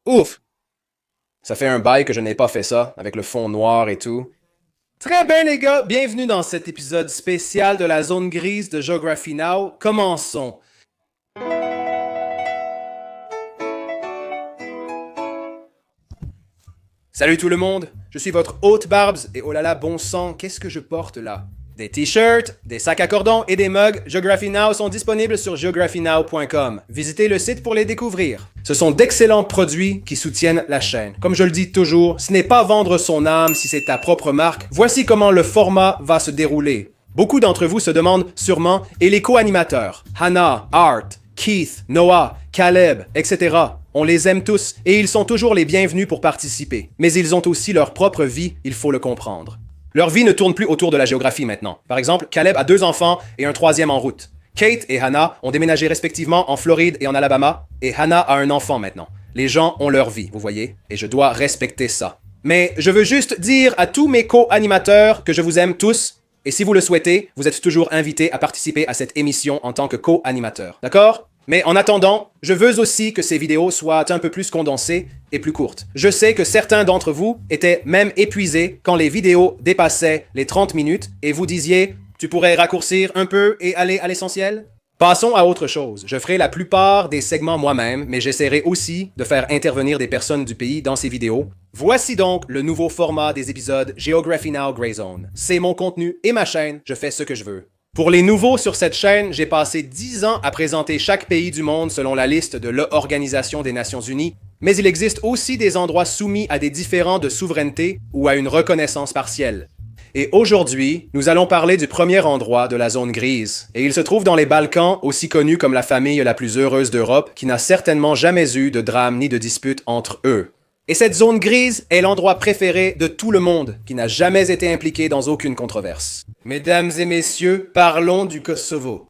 Ouf! Ça fait un bail que je n'ai pas fait ça, avec le fond noir et tout. Très bien les gars, bienvenue dans cet épisode spécial de la zone grise de Geography Now. Commençons. Salut tout le monde, je suis votre hôte Barbs et oh là là bon sang, qu'est-ce que je porte là? Des t-shirts, des sacs à cordon et des mugs Geography Now sont disponibles sur geographynow.com. Visitez le site pour les découvrir. Ce sont d'excellents produits qui soutiennent la chaîne. Comme je le dis toujours, ce n'est pas vendre son âme si c'est ta propre marque. Voici comment le format va se dérouler. Beaucoup d'entre vous se demandent sûrement, et les co-animateurs, Hannah, Art, Keith, Noah, Caleb, etc. On les aime tous et ils sont toujours les bienvenus pour participer. Mais ils ont aussi leur propre vie, il faut le comprendre. Leur vie ne tourne plus autour de la géographie maintenant. Par exemple, Caleb a 2 enfants et un 3e en route. Kate et Hannah ont déménagé respectivement en Floride et en Alabama, et Hannah a un enfant maintenant. Les gens ont leur vie, vous voyez, et je dois respecter ça. Mais je veux juste dire à tous mes co-animateurs que je vous aime tous, et si vous le souhaitez, vous êtes toujours invités à participer à cette émission en tant que co-animateur. D'accord? Mais en attendant, je veux aussi que ces vidéos soient un peu plus condensées et plus courtes. Je sais que certains d'entre vous étaient même épuisés quand les vidéos dépassaient les 30 minutes et vous disiez « Tu pourrais raccourcir un peu et aller à l'essentiel ?» Passons à autre chose. Je ferai la plupart des segments moi-même, mais j'essaierai aussi de faire intervenir des personnes du pays dans ces vidéos. Voici donc le nouveau format des épisodes Geography Now Grey Zone. C'est mon contenu et ma chaîne, je fais ce que je veux. Pour les nouveaux sur cette chaîne, j'ai passé 10 ans à présenter chaque pays du monde selon la liste de l'Organisation des Nations Unies, mais il existe aussi des endroits soumis à des différends de souveraineté ou à une reconnaissance partielle. Et aujourd'hui, nous allons parler du premier endroit de la zone grise, et il se trouve dans les Balkans, aussi connu comme la famille la plus heureuse d'Europe, qui n'a certainement jamais eu de drame ni de dispute entre eux. Et cette zone grise est l'endroit préféré de tout le monde, qui n'a jamais été impliqué dans aucune controverse. Mesdames et messieurs, parlons du Kosovo.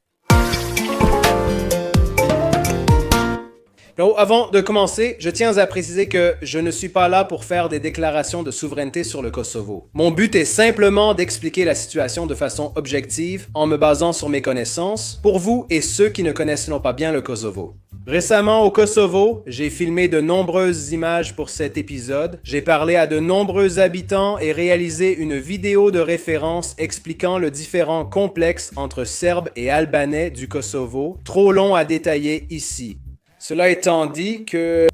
Donc, avant de commencer, je tiens à préciser que je ne suis pas là pour faire des déclarations de souveraineté sur le Kosovo. Mon but est simplement d'expliquer la situation de façon objective en me basant sur mes connaissances pour vous et ceux qui ne connaissent pas bien le Kosovo. Récemment au Kosovo, j'ai filmé de nombreuses images pour cet épisode, j'ai parlé à de nombreux habitants et réalisé une vidéo de référence expliquant le différend complexe entre Serbes et Albanais du Kosovo, trop long à détailler ici. Cela étant dit que...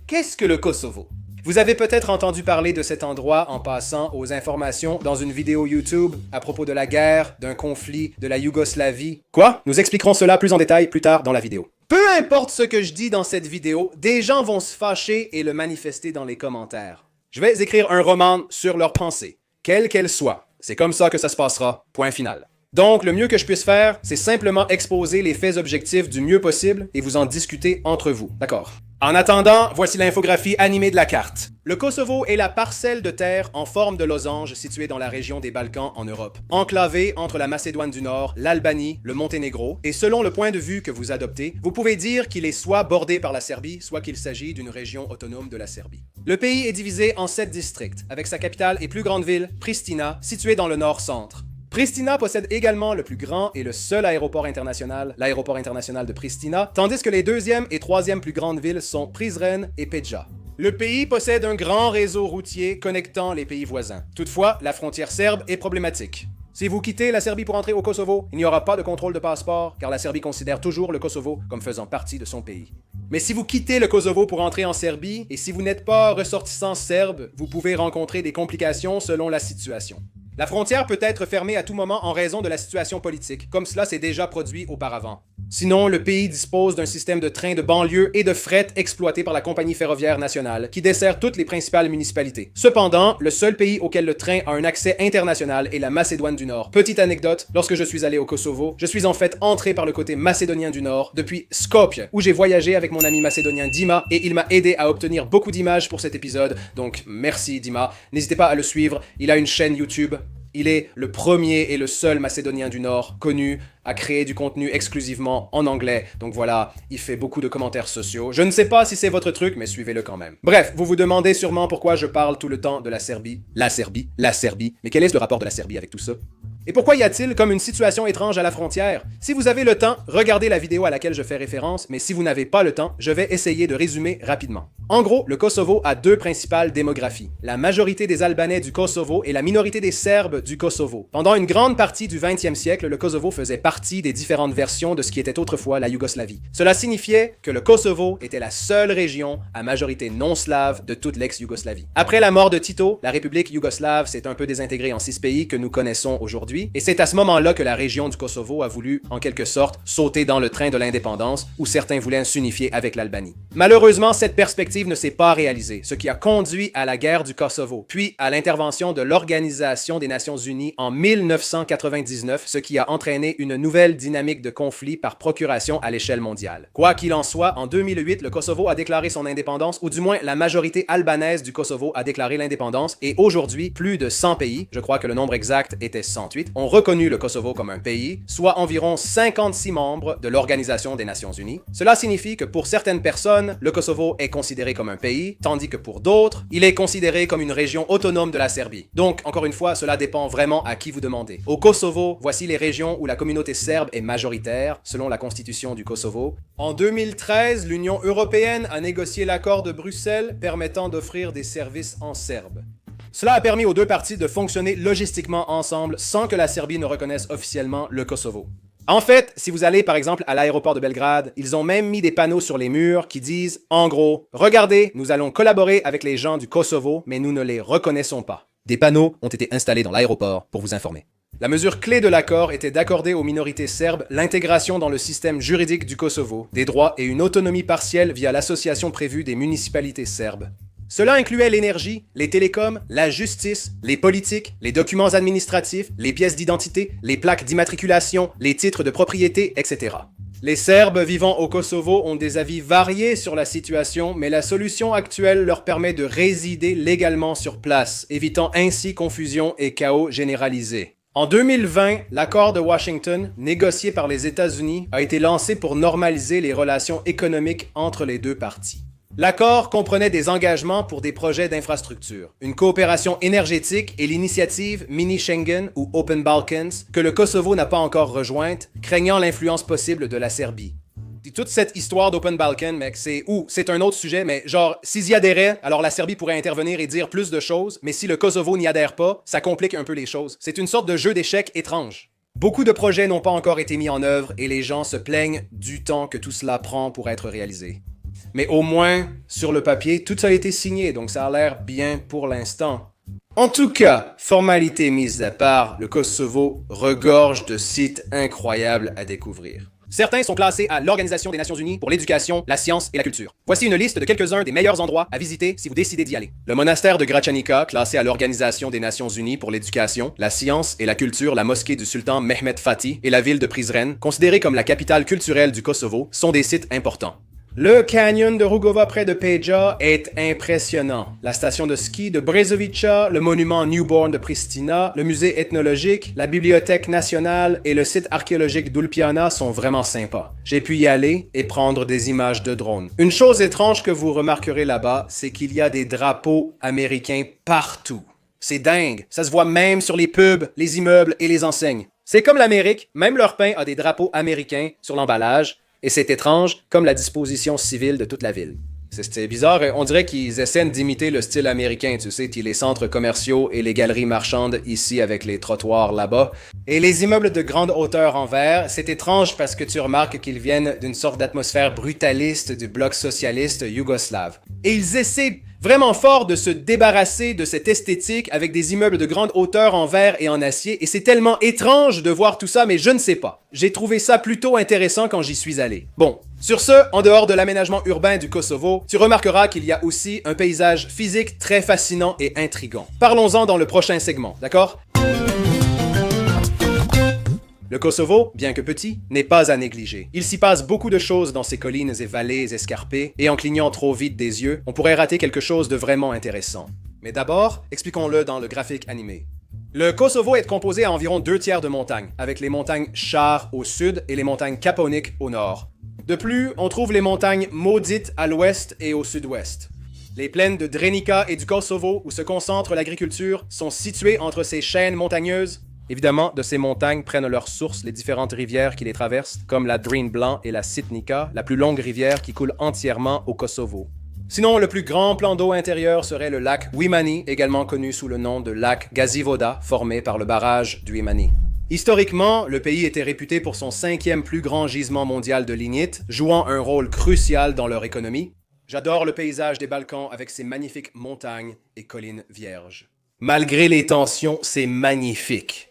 Qu'est-ce que le Kosovo? Vous avez peut-être entendu parler de cet endroit en passant aux informations dans une vidéo YouTube à propos de la guerre, d'un conflit, de la Yougoslavie. Quoi? Nous expliquerons cela plus en détail plus tard dans la vidéo. Peu importe ce que je dis dans cette vidéo, des gens vont se fâcher et le manifester dans les commentaires. Je vais écrire un roman sur leurs pensées, quelle qu'elle soit. C'est comme ça que ça se passera, point final. Donc, le mieux que je puisse faire, c'est simplement exposer les faits objectifs du mieux possible et vous en discuter entre vous, d'accord? En attendant, voici l'infographie animée de la carte. Le Kosovo est la parcelle de terre en forme de losange située dans la région des Balkans en Europe, enclavée entre la Macédoine du Nord, l'Albanie, le Monténégro, et selon le point de vue que vous adoptez, vous pouvez dire qu'il est soit bordé par la Serbie, soit qu'il s'agit d'une région autonome de la Serbie. Le pays est divisé en 7 districts, avec sa capitale et plus grande ville, Pristina, située dans le nord-centre. Pristina possède également le plus grand et le seul aéroport international, l'aéroport international de Pristina, tandis que les 2e et 3e plus grandes villes sont Prizren et Peja. Le pays possède un grand réseau routier connectant les pays voisins. Toutefois, la frontière serbe est problématique. Si vous quittez la Serbie pour entrer au Kosovo, il n'y aura pas de contrôle de passeport, car la Serbie considère toujours le Kosovo comme faisant partie de son pays. Mais si vous quittez le Kosovo pour entrer en Serbie, et si vous n'êtes pas ressortissant serbe, vous pouvez rencontrer des complications selon la situation. La frontière peut être fermée à tout moment en raison de la situation politique, comme cela s'est déjà produit auparavant. Sinon, le pays dispose d'un système de trains de banlieue et de fret exploité par la compagnie ferroviaire nationale, qui dessert toutes les principales municipalités. Cependant, le seul pays auquel le train a un accès international est la Macédoine du Nord. Petite anecdote, lorsque je suis allé au Kosovo, je suis en fait entré par le côté macédonien du Nord, depuis Skopje, où j'ai voyagé avec mon ami macédonien Dima, et il m'a aidé à obtenir beaucoup d'images pour cet épisode, donc merci Dima. N'hésitez pas à le suivre, il a une chaîne YouTube. Il est le premier et le seul Macédonien du Nord connu à créer du contenu exclusivement en anglais. Donc voilà, il fait beaucoup de commentaires sociaux. Je ne sais pas si c'est votre truc, mais suivez-le quand même. Bref, vous vous demandez sûrement pourquoi je parle tout le temps de la Serbie. La Serbie, la Serbie. Mais quel est le rapport de la Serbie avec tout ça? Et pourquoi y a-t-il comme une situation étrange à la frontière? Si vous avez le temps, regardez la vidéo à laquelle je fais référence, mais si vous n'avez pas le temps, je vais essayer de résumer rapidement. En gros, le Kosovo a deux principales démographies, la majorité des Albanais du Kosovo et la minorité des Serbes du Kosovo. Pendant une grande partie du 20e siècle, le Kosovo faisait partie des différentes versions de ce qui était autrefois la Yougoslavie. Cela signifiait que le Kosovo était la seule région à majorité non slave de toute l'ex-Yougoslavie. Après la mort de Tito, la République yougoslave s'est un peu désintégrée en 6 pays que nous connaissons aujourd'hui, et c'est à ce moment-là que la région du Kosovo a voulu, en quelque sorte, sauter dans le train de l'indépendance, où certains voulaient s'unifier avec l'Albanie. Malheureusement, cette perspective ne s'est pas réalisée, ce qui a conduit à la guerre du Kosovo, puis à l'intervention de l'Organisation des Nations Unies en 1999, ce qui a entraîné une nouvelle dynamique de conflit par procuration à l'échelle mondiale. Quoi qu'il en soit, en 2008, le Kosovo a déclaré son indépendance, ou du moins la majorité albanaise du Kosovo a déclaré l'indépendance, et aujourd'hui, plus de 100 pays, je crois que le nombre exact était 108, ont reconnu le Kosovo comme un pays, soit environ 56 membres de l'Organisation des Nations Unies. Cela signifie que pour certaines personnes, le Kosovo est considéré comme un pays, tandis que pour d'autres, il est considéré comme une région autonome de la Serbie. Donc, encore une fois, cela dépend vraiment à qui vous demandez. Au Kosovo, voici les régions où la communauté serbe est majoritaire, selon la constitution du Kosovo. En 2013, l'Union européenne a négocié l'accord de Bruxelles permettant d'offrir des services en serbe. Cela a permis aux deux parties de fonctionner logistiquement ensemble sans que la Serbie ne reconnaisse officiellement le Kosovo. En fait, si vous allez par exemple à l'aéroport de Belgrade, ils ont même mis des panneaux sur les murs qui disent, en gros, « Regardez, nous allons collaborer avec les gens du Kosovo, mais nous ne les reconnaissons pas. » Des panneaux ont été installés dans l'aéroport pour vous informer. La mesure clé de l'accord était d'accorder aux minorités serbes l'intégration dans le système juridique du Kosovo, des droits et une autonomie partielle via l'association prévue des municipalités serbes. Cela incluait l'énergie, les télécoms, la justice, les politiques, les documents administratifs, les pièces d'identité, les plaques d'immatriculation, les titres de propriété, etc. Les Serbes vivant au Kosovo ont des avis variés sur la situation, mais la solution actuelle leur permet de résider légalement sur place, évitant ainsi confusion et chaos généralisé. En 2020, l'accord de Washington, négocié par les États-Unis, a été lancé pour normaliser les relations économiques entre les deux parties. L'accord comprenait des engagements pour des projets d'infrastructure, une coopération énergétique et l'initiative Mini-Schengen ou Open Balkans que le Kosovo n'a pas encore rejointe, craignant l'influence possible de la Serbie. Toute cette histoire d'Open Balkan, mec, c'est un autre sujet, mais genre, s'ils y adhéraient, alors la Serbie pourrait intervenir et dire plus de choses, mais si le Kosovo n'y adhère pas, ça complique un peu les choses. C'est une sorte de jeu d'échecs étrange. Beaucoup de projets n'ont pas encore été mis en œuvre et les gens se plaignent du temps que tout cela prend pour être réalisé. Mais au moins, sur le papier, tout a été signé, donc ça a l'air bien pour l'instant. En tout cas, formalité mise à part, le Kosovo regorge de sites incroyables à découvrir. Certains sont classés à l'Organisation des Nations Unies pour l'éducation, la science et la culture. Voici une liste de quelques-uns des meilleurs endroits à visiter si vous décidez d'y aller. Le monastère de Gračanica, classé à l'Organisation des Nations Unies pour l'éducation, la science et la culture, la mosquée du sultan Mehmet Fatih et la ville de Prizren, considérée comme la capitale culturelle du Kosovo, sont des sites importants. Le canyon de Rugova près de Peja est impressionnant. La station de ski de Brezovica, le monument Newborn de Pristina, le musée ethnologique, la bibliothèque nationale et le site archéologique d'Ulpiana sont vraiment sympas. J'ai pu y aller et prendre des images de drone. Une chose étrange que vous remarquerez là-bas, c'est qu'il y a des drapeaux américains partout. C'est dingue, ça se voit même sur les pubs, les immeubles et les enseignes. C'est comme l'Amérique, même leur pain a des drapeaux américains sur l'emballage, et c'est étrange, comme la disposition civile de toute la ville. C'est bizarre, on dirait qu'ils essaient d'imiter le style américain, tu sais, les centres commerciaux et les galeries marchandes ici avec les trottoirs là-bas. Et les immeubles de grande hauteur en verre, c'est étrange parce que tu remarques qu'ils viennent d'une sorte d'atmosphère brutaliste du bloc socialiste yougoslave. Et ils essaient vraiment fort de se débarrasser de cette esthétique avec des immeubles de grande hauteur en verre et en acier, et c'est tellement étrange de voir tout ça, mais je ne sais pas. J'ai trouvé ça plutôt intéressant quand j'y suis allé. Bon, sur ce, en dehors de l'aménagement urbain du Kosovo, tu remarqueras qu'il y a aussi un paysage physique très fascinant et intriguant. Parlons-en dans le prochain segment, d'accord? Le Kosovo, bien que petit, n'est pas à négliger. Il s'y passe beaucoup de choses dans ces collines et vallées escarpées, et en clignant trop vite des yeux, on pourrait rater quelque chose de vraiment intéressant. Mais d'abord, expliquons-le dans le graphique animé. Le Kosovo est composé à environ 2/3 de montagnes, avec les montagnes Char au sud et les montagnes Kaponik au nord. De plus, on trouve les montagnes Maudites à l'ouest et au sud-ouest. Les plaines de Drenica et du Kosovo, où se concentre l'agriculture, sont situées entre ces chaînes montagneuses. Évidemment, de ces montagnes prennent leur source les différentes rivières qui les traversent, comme la Drin Blanc et la Sitnica, la plus longue rivière qui coule entièrement au Kosovo. Sinon, le plus grand plan d'eau intérieur serait le lac Wimani, également connu sous le nom de lac Gazivoda, formé par le barrage du Wimani. Historiquement, le pays était réputé pour son 5e plus grand gisement mondial de lignite, jouant un rôle crucial dans leur économie. J'adore le paysage des Balkans avec ses magnifiques montagnes et collines vierges. Malgré les tensions, c'est magnifique.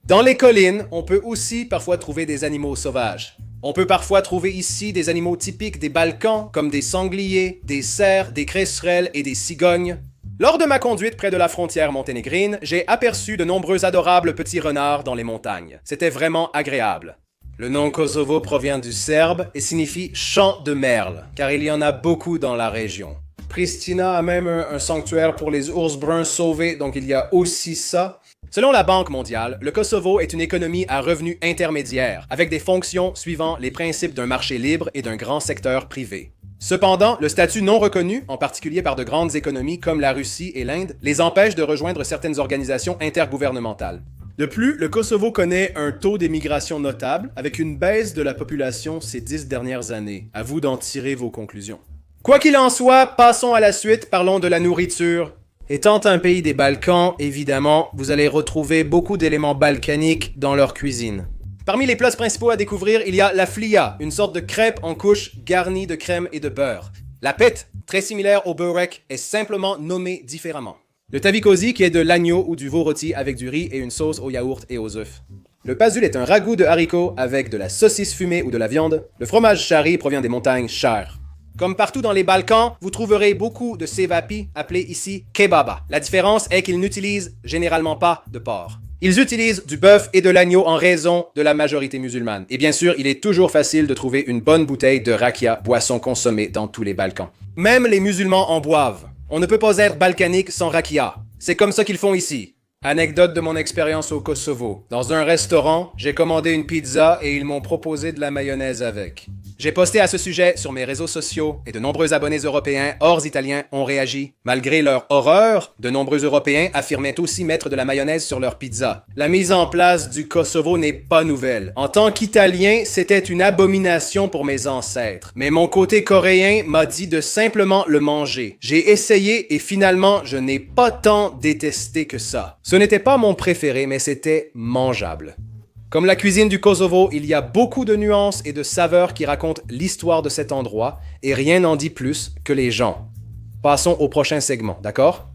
Dans les collines, on peut aussi parfois trouver des animaux sauvages. On peut parfois trouver ici des animaux typiques des Balkans, comme des sangliers, des cerfs, des cresserelles et des cigognes. Lors de ma conduite près de la frontière monténégrine, j'ai aperçu de nombreux adorables petits renards dans les montagnes. C'était vraiment agréable. Le nom Kosovo provient du serbe et signifie « champ de merle », car il y en a beaucoup dans la région. Pristina a même un sanctuaire pour les ours bruns sauvés, donc il y a aussi ça. Selon la Banque mondiale, le Kosovo est une économie à revenus intermédiaires, avec des fonctions suivant les principes d'un marché libre et d'un grand secteur privé. Cependant, le statut non reconnu, en particulier par de grandes économies comme la Russie et l'Inde, les empêche de rejoindre certaines organisations intergouvernementales. De plus, le Kosovo connaît un taux d'émigration notable, avec une baisse de la population ces 10 dernières années. À vous d'en tirer vos conclusions. Quoi qu'il en soit, passons à la suite, parlons de la nourriture. Étant un pays des Balkans, évidemment, vous allez retrouver beaucoup d'éléments balkaniques dans leur cuisine. Parmi les plats principaux à découvrir, il y a la flia, une sorte de crêpe en couche garnie de crème et de beurre. La pet, très similaire au börek, est simplement nommée différemment. Le tavikozi, qui est de l'agneau ou du veau rôti avec du riz et une sauce au yaourt et aux œufs. Le pasul est un ragoût de haricots avec de la saucisse fumée ou de la viande. Le fromage shari provient des montagnes Char. Comme partout dans les Balkans, vous trouverez beaucoup de cevapi, appelés ici kebaba. La différence est qu'ils n'utilisent généralement pas de porc. Ils utilisent du bœuf et de l'agneau en raison de la majorité musulmane. Et bien sûr, il est toujours facile de trouver une bonne bouteille de rakia, boisson consommée dans tous les Balkans. Même les musulmans en boivent. On ne peut pas être balkanique sans rakia. C'est comme ça qu'ils font ici. Anecdote de mon expérience au Kosovo. Dans un restaurant, j'ai commandé une pizza et ils m'ont proposé de la mayonnaise avec. J'ai posté à ce sujet sur mes réseaux sociaux et de nombreux abonnés européens hors italiens ont réagi. Malgré leur horreur, de nombreux Européens affirmaient aussi mettre de la mayonnaise sur leur pizza. La mise en place du Kosovo n'est pas nouvelle. En tant qu'Italien, c'était une abomination pour mes ancêtres. Mais mon côté coréen m'a dit de simplement le manger. J'ai essayé et finalement, je n'ai pas tant détesté que ça. Ce n'était pas mon préféré, mais c'était mangeable. Comme la cuisine du Kosovo, il y a beaucoup de nuances et de saveurs qui racontent l'histoire de cet endroit, et rien n'en dit plus que les gens. Passons au prochain segment, d'accord?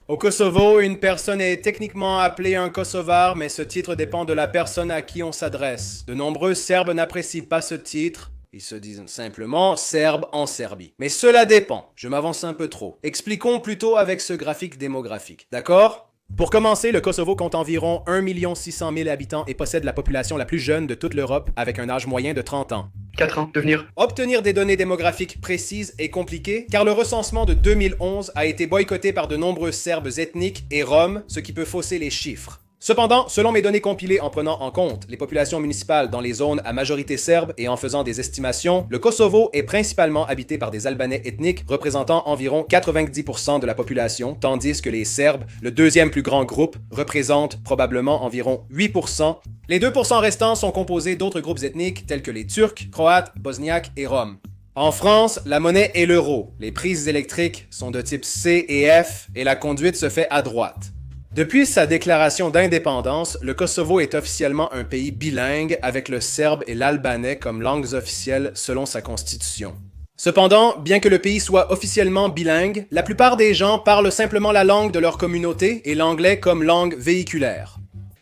Au Kosovo, une personne est techniquement appelée un Kosovar, mais ce titre dépend de la personne à qui on s'adresse. De nombreux Serbes n'apprécient pas ce titre. Ils se disent simplement Serbes en Serbie. Mais cela dépend. Je m'avance un peu trop. Expliquons plutôt avec ce graphique démographique, d'accord? Pour commencer, le Kosovo compte environ 1 600 000 habitants et possède la population la plus jeune de toute l'Europe avec un âge moyen de 30 ans. 4 ans, devenir. Obtenir des données démographiques précises est compliqué car le recensement de 2011 a été boycotté par de nombreux Serbes ethniques et Roms, ce qui peut fausser les chiffres. Cependant, selon mes données compilées en prenant en compte les populations municipales dans les zones à majorité serbe et en faisant des estimations, le Kosovo est principalement habité par des Albanais ethniques représentant environ 90% de la population, tandis que les Serbes, le deuxième plus grand groupe, représentent probablement environ 8%. Les 2% restants sont composés d'autres groupes ethniques tels que les Turcs, Croates, Bosniaques et Roms. En France, la monnaie est l'euro. Les prises électriques sont de type C et F et la conduite se fait à droite. Depuis sa déclaration d'indépendance, le Kosovo est officiellement un pays bilingue avec le serbe et l'albanais comme langues officielles selon sa constitution. Cependant, bien que le pays soit officiellement bilingue, la plupart des gens parlent simplement la langue de leur communauté et l'anglais comme langue véhiculaire.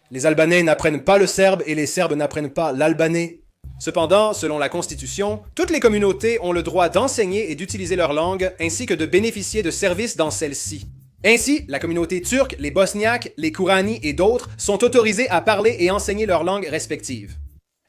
Les Albanais n'apprennent pas le serbe et les Serbes n'apprennent pas l'albanais. Cependant, selon la Constitution, toutes les communautés ont le droit d'enseigner et d'utiliser leur langue ainsi que de bénéficier de services dans celle-ci. Ainsi, la communauté turque, les Bosniaques, les Kourani et d'autres sont autorisés à parler et enseigner leurs langues respectives.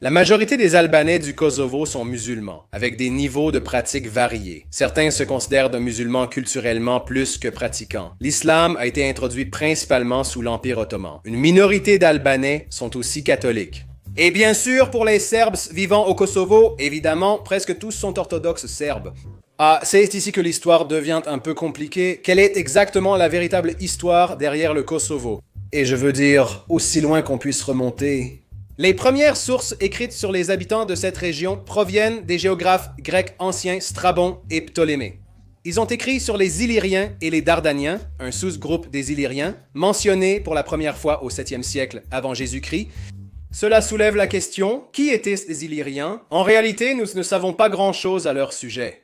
La majorité des Albanais du Kosovo sont musulmans, avec des niveaux de pratique variés. Certains se considèrent de musulmans culturellement plus que pratiquants. L'islam a été introduit principalement sous l'Empire ottoman. Une minorité d'Albanais sont aussi catholiques. Et bien sûr, pour les Serbes vivant au Kosovo, évidemment, presque tous sont orthodoxes serbes. Ah, c'est ici que l'histoire devient un peu compliquée. Quelle est exactement la véritable histoire derrière le Kosovo? Et je veux dire, aussi loin qu'on puisse remonter, Les premières sources écrites sur les habitants de cette région proviennent des géographes grecs anciens Strabon et Ptolémée. Ils ont écrit sur les Illyriens et les Dardaniens, un sous-groupe des Illyriens, mentionnés pour la première fois au 7e siècle avant Jésus-Christ. Cela soulève la question, qui étaient ces Illyriens? En réalité, nous ne savons pas grand-chose à leur sujet.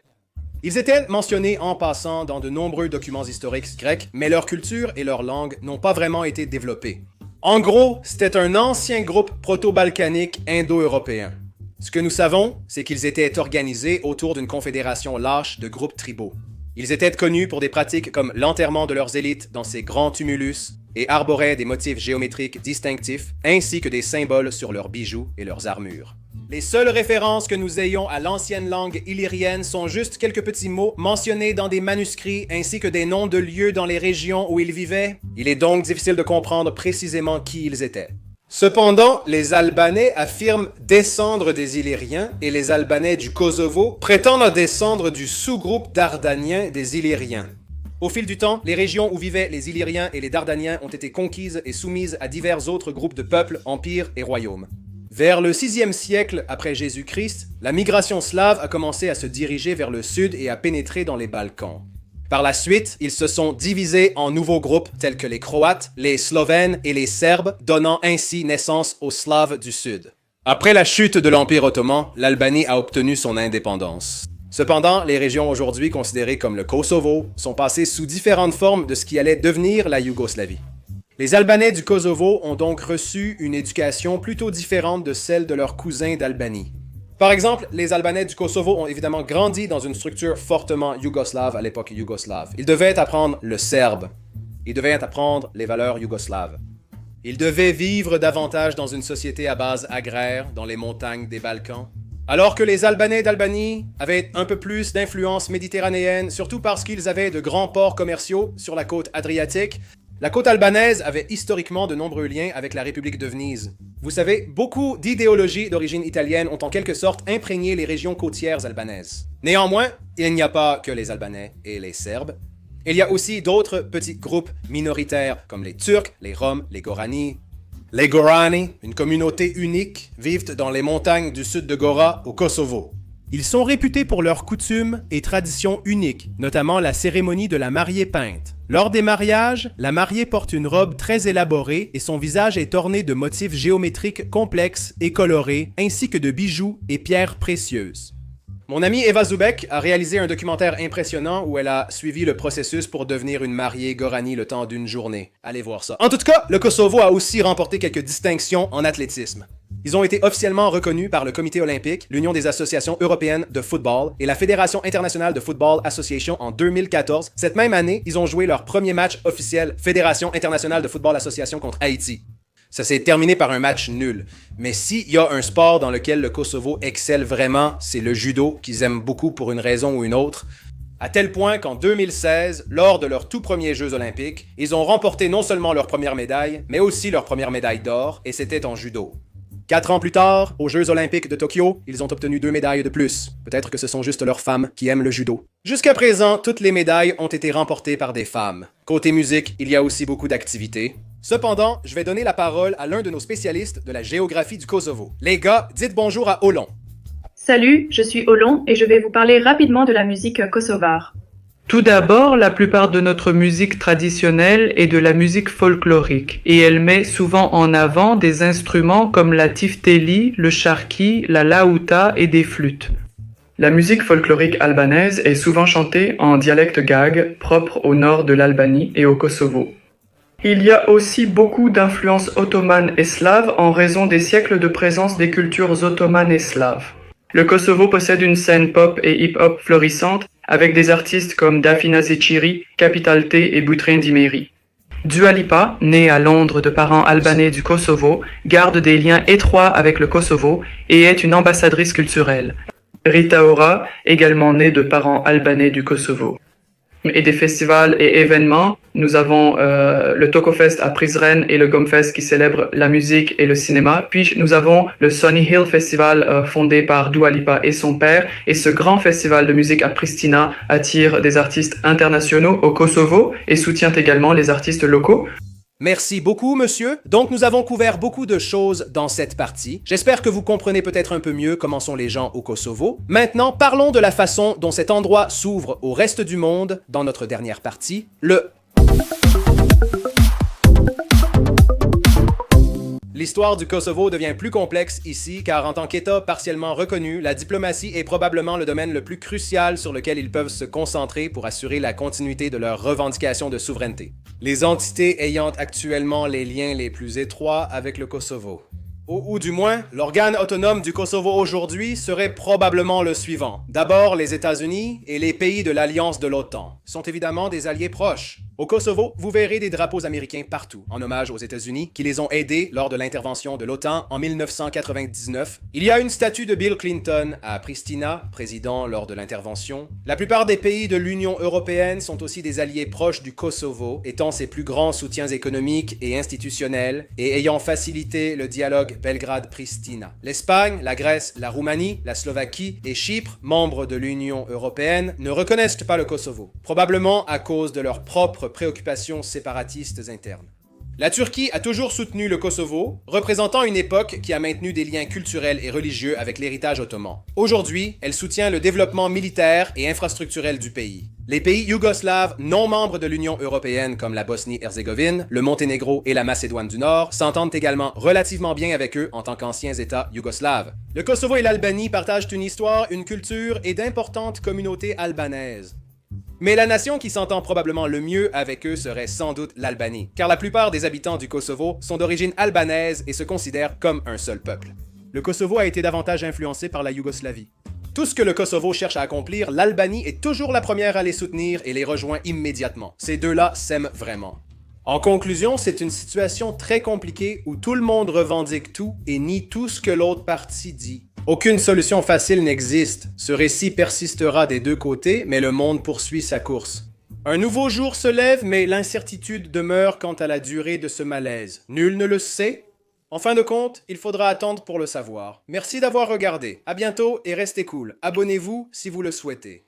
Ils étaient mentionnés en passant dans de nombreux documents historiques grecs, mais leur culture et leur langue n'ont pas vraiment été développées. En gros, c'était un ancien groupe proto-balkanique indo-européen. Ce que nous savons, c'est qu'ils étaient organisés autour d'une confédération lâche de groupes tribaux. Ils étaient connus pour des pratiques comme l'enterrement de leurs élites dans ces grands tumulus et arboraient des motifs géométriques distinctifs ainsi que des symboles sur leurs bijoux et leurs armures. Les seules références que nous ayons à l'ancienne langue illyrienne sont juste quelques petits mots mentionnés dans des manuscrits ainsi que des noms de lieux dans les régions où ils vivaient. Il est donc difficile de comprendre précisément qui ils étaient. Cependant, les Albanais affirment descendre des Illyriens et les Albanais du Kosovo prétendent descendre du sous-groupe dardanien des Illyriens. Au fil du temps, les régions où vivaient les Illyriens et les Dardaniens ont été conquises et soumises à divers autres groupes de peuples, empires et royaumes. Vers le 6e siècle après Jésus-Christ, la migration slave a commencé à se diriger vers le sud et à pénétrer dans les Balkans. Par la suite, ils se sont divisés en nouveaux groupes tels que les Croates, les Slovènes et les Serbes, donnant ainsi naissance aux Slaves du Sud. Après la chute de l'Empire ottoman, l'Albanie a obtenu son indépendance. Cependant, les régions aujourd'hui considérées comme le Kosovo sont passées sous différentes formes de ce qui allait devenir la Yougoslavie. Les Albanais du Kosovo ont donc reçu une éducation plutôt différente de celle de leurs cousins d'Albanie. Par exemple, les Albanais du Kosovo ont évidemment grandi dans une structure fortement yougoslave à l'époque yougoslave. Ils devaient apprendre le serbe. Ils devaient apprendre les valeurs yougoslaves. Ils devaient vivre davantage dans une société à base agraire, dans les montagnes des Balkans. Alors que les Albanais d'Albanie avaient un peu plus d'influence méditerranéenne, surtout parce qu'ils avaient de grands ports commerciaux sur la côte adriatique, la côte albanaise avait historiquement de nombreux liens avec la République de Venise. Vous savez, beaucoup d'idéologies d'origine italienne ont en quelque sorte imprégné les régions côtières albanaises. Néanmoins, il n'y a pas que les Albanais et les Serbes. Il y a aussi d'autres petits groupes minoritaires comme les Turcs, les Roms, les Gorani. Les Gorani, une communauté unique, vivent dans les montagnes du sud de Gora, au Kosovo. Ils sont réputés pour leurs coutumes et traditions uniques, notamment la cérémonie de la mariée peinte. Lors des mariages, la mariée porte une robe très élaborée et son visage est orné de motifs géométriques complexes et colorés, ainsi que de bijoux et pierres précieuses. Mon amie Eva Zubek a réalisé un documentaire impressionnant où elle a suivi le processus pour devenir une mariée Gorani le temps d'une journée. Allez voir ça. En tout cas, le Kosovo a aussi remporté quelques distinctions en athlétisme. Ils ont été officiellement reconnus par le Comité olympique, l'Union des associations européennes de football et la Fédération internationale de football association en 2014. Cette même année, ils ont joué leur premier match officiel Fédération internationale de football association contre Haïti. Ça s'est terminé par un match nul. Mais s'il y a un sport dans lequel le Kosovo excelle vraiment, c'est le judo, qu'ils aiment beaucoup pour une raison ou une autre. À tel point qu'en 2016, lors de leurs tout premiers Jeux olympiques, ils ont remporté non seulement leur première médaille, mais aussi leur première médaille d'or, et c'était en judo. 4 ans plus tard, aux Jeux olympiques de Tokyo, ils ont obtenu 2 médailles de plus. Peut-être que ce sont juste leurs femmes qui aiment le judo. Jusqu'à présent, toutes les médailles ont été remportées par des femmes. Côté musique, il y a aussi beaucoup d'activités. Cependant, je vais donner la parole à l'un de nos spécialistes de la géographie du Kosovo. Les gars, dites bonjour à Olon. Salut, je suis Olon et je vais vous parler rapidement de la musique kosovare. Tout d'abord, la plupart de notre musique traditionnelle est de la musique folklorique et elle met souvent en avant des instruments comme la tifteli, le charki, la laouta et des flûtes. La musique folklorique albanaise est souvent chantée en dialecte gag, propre au nord de l'Albanie et au Kosovo. Il y a aussi beaucoup d'influences ottomanes et slaves en raison des siècles de présence des cultures ottomanes et slaves. Le Kosovo possède une scène pop et hip-hop florissante avec des artistes comme Dafina Zeciri, Capital T et Boutrin Dimeri. Dua Lipa, née à Londres de parents albanais du Kosovo, garde des liens étroits avec le Kosovo et est une ambassadrice culturelle. Rita Ora, également née de parents albanais du Kosovo. Et des festivals et événements, nous avons le Tokofest à Prizren et le Gomfest qui célèbrent la musique et le cinéma. Puis nous avons le Sunny Hill Festival fondé par Dua Lipa et son père. Et ce grand festival de musique à Pristina attire des artistes internationaux au Kosovo et soutient également les artistes locaux. Merci beaucoup, monsieur. Donc, nous avons couvert beaucoup de choses dans cette partie. J'espère que vous comprenez peut-être un peu mieux comment sont les gens au Kosovo. Maintenant, parlons de la façon dont cet endroit s'ouvre au reste du monde dans notre dernière partie, L'histoire du Kosovo devient plus complexe ici, car en tant qu'État partiellement reconnu, la diplomatie est probablement le domaine le plus crucial sur lequel ils peuvent se concentrer pour assurer la continuité de leurs revendications de souveraineté. Les entités ayant actuellement les liens les plus étroits avec le Kosovo. Ou du moins, l'organe autonome du Kosovo aujourd'hui serait probablement le suivant. D'abord, les États-Unis et les pays de l'Alliance de l'OTAN sont évidemment des alliés proches. Au Kosovo, vous verrez des drapeaux américains partout, en hommage aux États-Unis, qui les ont aidés lors de l'intervention de l'OTAN en 1999. Il y a une statue de Bill Clinton à Pristina, président lors de l'intervention. La plupart des pays de l'Union européenne sont aussi des alliés proches du Kosovo, étant ses plus grands soutiens économiques et institutionnels, et ayant facilité le dialogue Belgrade-Pristina. L'Espagne, la Grèce, la Roumanie, la Slovaquie et Chypre, membres de l'Union européenne, ne reconnaissent pas le Kosovo, probablement à cause de leurs propres préoccupations séparatistes internes. La Turquie a toujours soutenu le Kosovo, représentant une époque qui a maintenu des liens culturels et religieux avec l'héritage ottoman. Aujourd'hui, elle soutient le développement militaire et infrastructurel du pays. Les pays yougoslaves non membres de l'Union européenne comme la Bosnie-Herzégovine, le Monténégro et la Macédoine du Nord s'entendent également relativement bien avec eux en tant qu'anciens États yougoslaves. Le Kosovo et l'Albanie partagent une histoire, une culture et d'importantes communautés albanaises. Mais la nation qui s'entend probablement le mieux avec eux serait sans doute l'Albanie, car la plupart des habitants du Kosovo sont d'origine albanaise et se considèrent comme un seul peuple. Le Kosovo a été davantage influencé par la Yougoslavie. Tout ce que le Kosovo cherche à accomplir, l'Albanie est toujours la première à les soutenir et les rejoint immédiatement. Ces deux-là s'aiment vraiment. En conclusion, c'est une situation très compliquée où tout le monde revendique tout et nie tout ce que l'autre partie dit. Aucune solution facile n'existe. Ce récit persistera des deux côtés, mais le monde poursuit sa course. Un nouveau jour se lève, mais l'incertitude demeure quant à la durée de ce malaise. Nul ne le sait. En fin de compte, il faudra attendre pour le savoir. Merci d'avoir regardé. À bientôt et restez cool. Abonnez-vous si vous le souhaitez.